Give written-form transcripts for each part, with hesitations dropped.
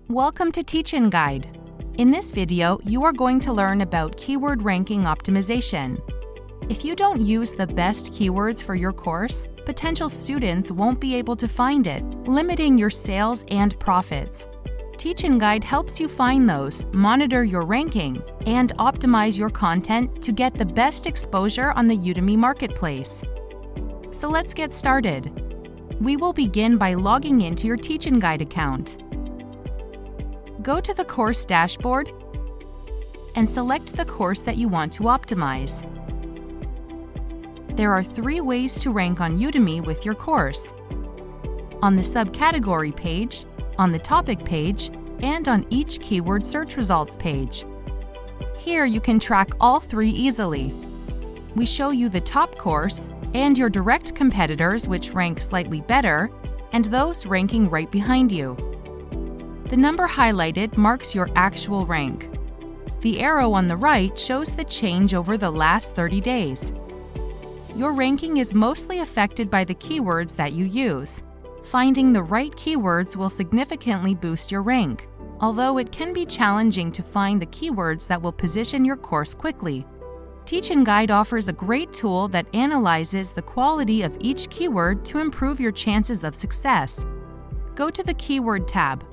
Welcome to Teachinguide. In this video, you are going to learn about keyword ranking optimization. If you don't use the best keywords for your course, potential students won't be able to find it, limiting your sales and profits. Teachinguide helps you find those, monitor your ranking, and optimize your content to get the best exposure on the Udemy marketplace. So let's get started. We will begin by logging into your Teachinguide account. Go to the course dashboard and select the course that you want to optimize. There are 3 ways to rank on Udemy with your course: on the subcategory page, on the topic page, and on each keyword search results page. Here you can track all 3 easily. We show you the top course and your direct competitors, which rank slightly better, and those ranking right behind you. The number highlighted marks your actual rank. The arrow on the right shows the change over the last 30 days. Your ranking is mostly affected by the keywords that you use. Finding the right keywords will significantly boost your rank, although it can be challenging to find the keywords that will position your course quickly. Teachinguide offers a great tool that analyzes the quality of each keyword to improve your chances of success. Go to the Keyword tab.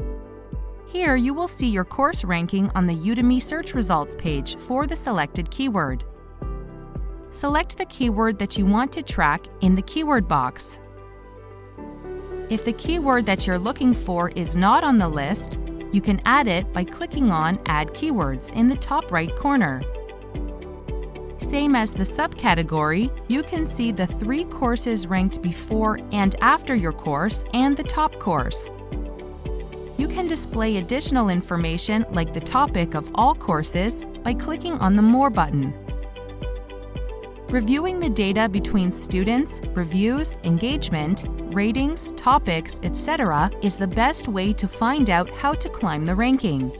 Here you will see your course ranking on the Udemy search results page for the selected keyword. Select the keyword that you want to track in the keyword box. If the keyword that you're looking for is not on the list, you can add it by clicking on Add Keywords in the top right corner. Same as the subcategory, you can see the 3 courses ranked before and after your course and the top course. You can display additional information like the topic of all courses by clicking on the More button. Reviewing the data between students, reviews, engagement, ratings, topics, etc. is the best way to find out how to climb the ranking.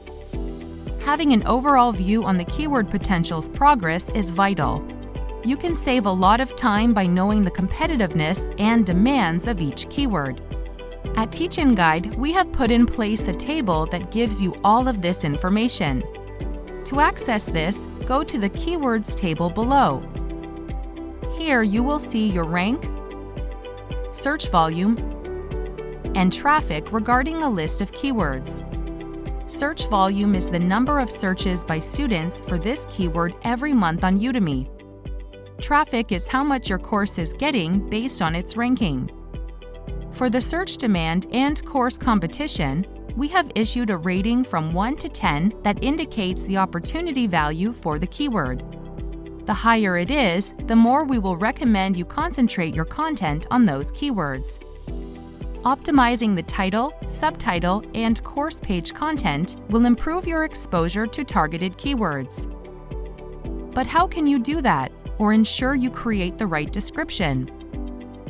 Having an overall view on the keyword potential's progress is vital. You can save a lot of time by knowing the competitiveness and demands of each keyword. At Teachinguide, we have put in place a table that gives you all of this information. To access this, go to the Keywords table below. Here you will see your rank, search volume, and traffic regarding a list of keywords. Search volume is the number of searches by students for this keyword every month on Udemy. Traffic is how much your course is getting based on its ranking. For the search demand and course competition, we have issued a rating from 1 to 10 that indicates the opportunity value for the keyword. The higher it is, the more we will recommend you concentrate your content on those keywords. Optimizing the title, subtitle, and course page content will improve your exposure to targeted keywords. But how can you do that, or ensure you create the right description?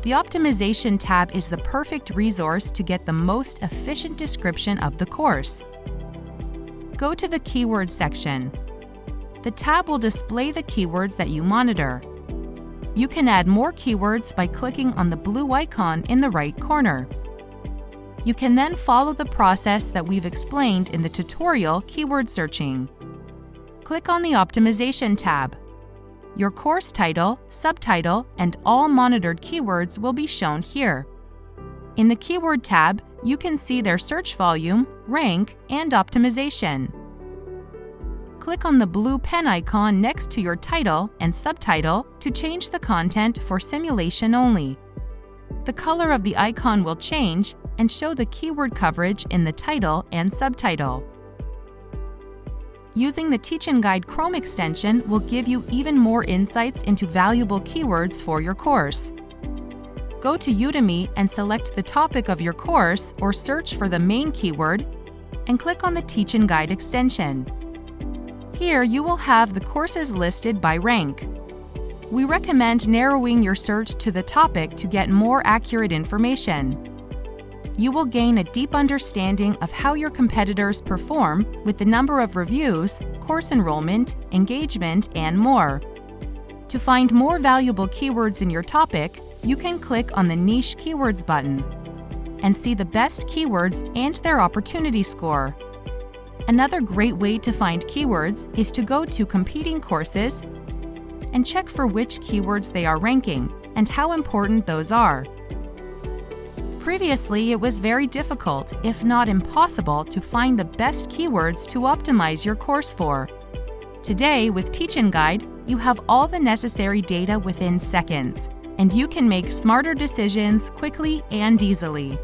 The Optimization tab is the perfect resource to get the most efficient description of the course. Go to the Keyword section. The tab will display the keywords that you monitor. You can add more keywords by clicking on the blue icon in the right corner. You can then follow the process that we've explained in the tutorial Keyword Searching. Click on the Optimization tab. Your course title, subtitle, and all monitored keywords will be shown here. In the Keyword tab, you can see their search volume, rank, and optimization. Click on the blue pen icon next to your title and subtitle to change the content for simulation only. The color of the icon will change and show the keyword coverage in the title and subtitle. Using the Teachinguide Chrome extension will give you even more insights into valuable keywords for your course. Go to Udemy and select the topic of your course or search for the main keyword and click on the Teachinguide extension. Here you will have the courses listed by rank. We recommend narrowing your search to the topic to get more accurate information. You will gain a deep understanding of how your competitors perform with the number of reviews, course enrollment, engagement, and more. To find more valuable keywords in your topic, you can click on the Niche Keywords button and see the best keywords and their opportunity score. Another great way to find keywords is to go to competing courses and check for which keywords they are ranking and how important those are. Previously, it was very difficult, if not impossible, to find the best keywords to optimize your course for. Today, with Teachinguide, you have all the necessary data within seconds, and you can make smarter decisions quickly and easily.